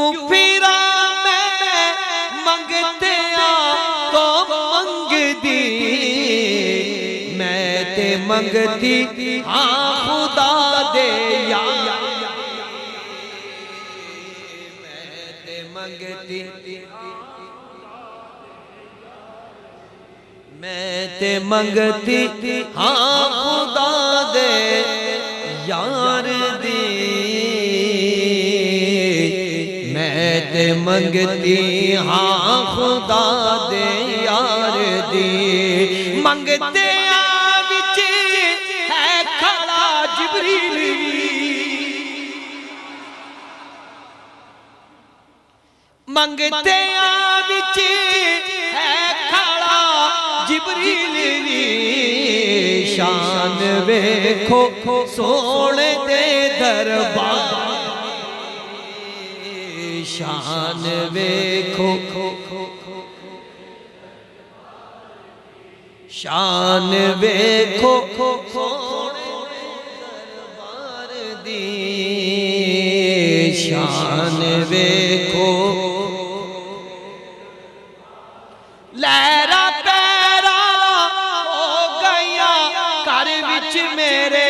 क्यों फिरा मैं मंगते को मंगदी, मैं ते मंगती हाँ खुदा दे यार, मैं ते मंगती मैं ते मंगती हाँ खुदा दे यार दी, मैं ते मंगती हाँ खुदा दे यार दी। मंगते विच है खड़ा जिबरील, मंगते विच है खड़ा जिबरील, शान वेखो सोने दे दरबार, शान वेखो शान वेखो सोने दे दरबार दी, शान वेखो लहरा पैरा हो गया घर विच मेरे,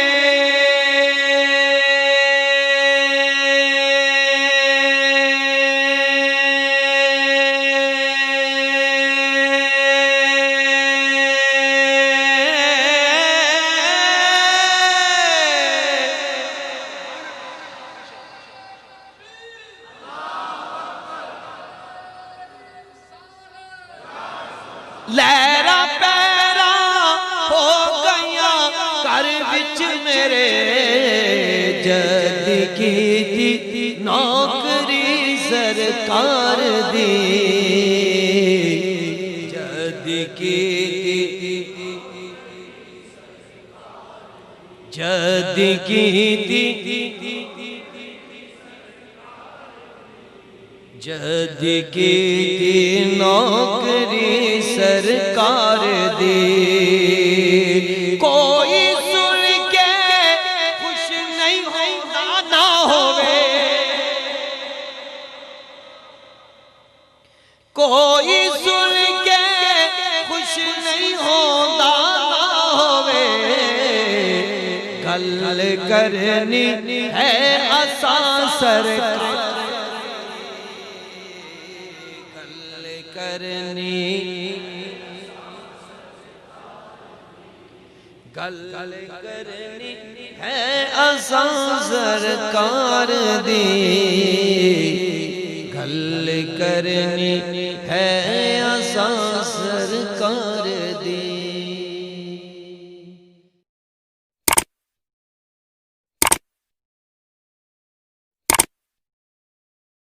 लहरा पैरा हो गया घर विच मेरे, जद की नौकरी सरकार दी, जद की जद की नौकरी सरकार दी। कोई सुन के खुश नहीं होता ना होवे, कोई सुन के खुश नहीं होता ना होवे, गल करनी है आसान सरकार, करनी गल करनी है आसान सरकार दी, गल करनी है आसान